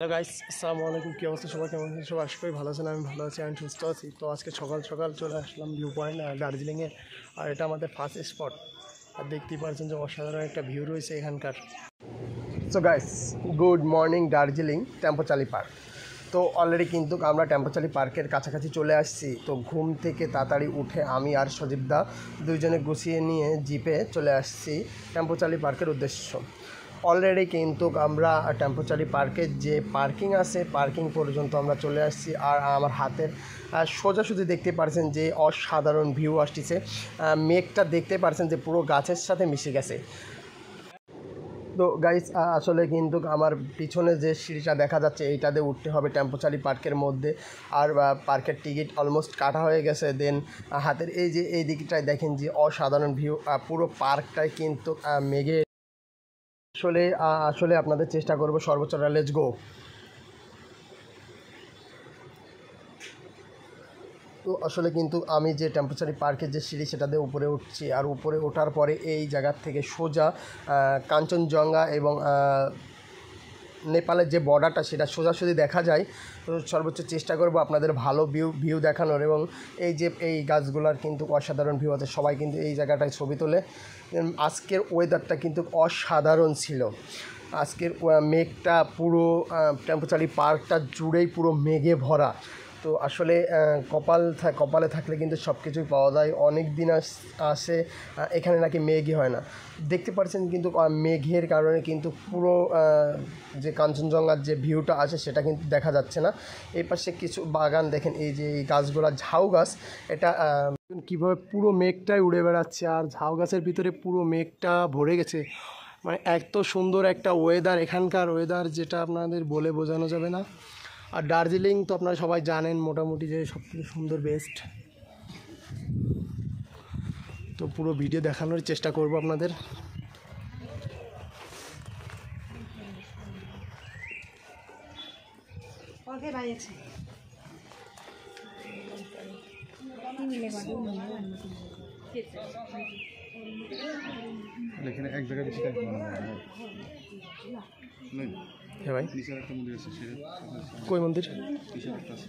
Hello guys, আসসালামু আলাইকুম। কী অবস্থা সবাই? কেমন আছেন সবাই? আশা করি ভালো আছেন। আমি ভালো আছি, আমি সুস্থ আছি। তো আজকে সকাল সকাল চলে আসলাম ভিউ পয়েন্ট দার্জিলিংয়ে। আর এটা আমাদের ফার্স্ট স্পট। আর দেখতেই পাচ্ছেন যে অসাধারণ একটা ভিউ রয়েছে এখানকার। So guys, good morning Darjeeling Tempochali park. তো অলরেডি কিন্তু আমরা টেম্পোচালি পার্কের কাছাকাছি চলে আসছি। তো ঘুম থেকে তাড়াতাড়ি উঠে আমি আর সজীবদা দুইজনে গুছিয়ে নিয়ে জিপে চলে আসছি টেম্পোচালি পার্কের উদ্দেশ্য। অলরেডি কিন্তু আমরা টেম্পোচালি পার্কের যে পার্কিং আছে পার্কিং পর্যন্ত আমরা চলে আসছি। আর আমার হাতের সোজাসুজি দেখতে পারছেন যে অসাধারণ ভিউ আসতেছে। মেঘটা দেখতে পারছেন যে পুরো গাছের সাথে মিশে গেছে। তো গাইস, আসলে কিন্তু আমার পিছনে যে সিঁড়িটা দেখা যাচ্ছে এইটাতে উঠতে হবে টেম্পোচালি পার্কের মধ্যে। আর পার্কের টিকিট অলমোস্ট কাটা হয়ে গেছে। দেন হাতের এই যে এই দিকটায় দেখেন যে অসাধারণ ভিউ, পুরো পার্কটাই কিন্তু মেঘে। আসলে আপনাদের চেষ্টা করব সর্বোচ্চ। Let's go. তো আসলে কিন্তু আমি যে টেম্পোচারি পার্কের যে সিঁড়ি সেটাতে উপরে উঠছি। আর উপরে ওঠার পরে এই জায়গার থেকে সোজা কাঞ্চনজঙ্ঘা এবং নেপালের যে বর্ডারটা সেটা সোজাসুজি দেখা যায়। তো সর্বোচ্চ চেষ্টা করব আপনাদের ভালো ভিউ দেখানোর। এবং এই যে এই গাছগুলার কিন্তু অসাধারণ ভিউ আছে, সবাই কিন্তু এই জায়গাটায় ছবি তোলে। আজকের ওয়েদারটা কিন্তু অসাধারণ ছিল। আজকের মেঘটা পুরো টেম্পোচারি পার্কটা জুড়েই পুরো মেঘে ভরা। তো আসলে কপালে থাকলে কিন্তু সব কিছুই পাওয়া যায়। অনেক দিন আসে এখানে নাকি মেঘই হয় না। দেখতে পাচ্ছেন কিন্তু মেঘের কারণে কিন্তু পুরো যে কাঞ্চনজঙ্ঘার যে ভিউটা আছে সেটা কিন্তু দেখা যাচ্ছে না। এই পাশে কিছু বাগান দেখেন, এই যে এই গাছগুলা ঝাউ গাছ, এটা কীভাবে পুরো মেঘটাই উড়ে বেড়াচ্ছে। আর ঝাউ গাছের ভিতরে পুরো মেঘটা ভরে গেছে। মানে এত সুন্দর একটা ওয়েদার, এখানকার ওয়েদার যেটা আপনাদের বলে বোঝানো যাবে না। আর দার্জিলিং তো আপনারা সবাই জানেন মোটামুটি যে সবথেকে সুন্দর বেস্ট। তো পুরো ভিডিও দেখানোর চেষ্টা করব আপনাদের। এখানে এক জায়গায় বেশি থাকবে না হ্যাঁ ভাই, নিচের একটা মন্দির আছে, কই মন্দির? কিসের একটা আছে।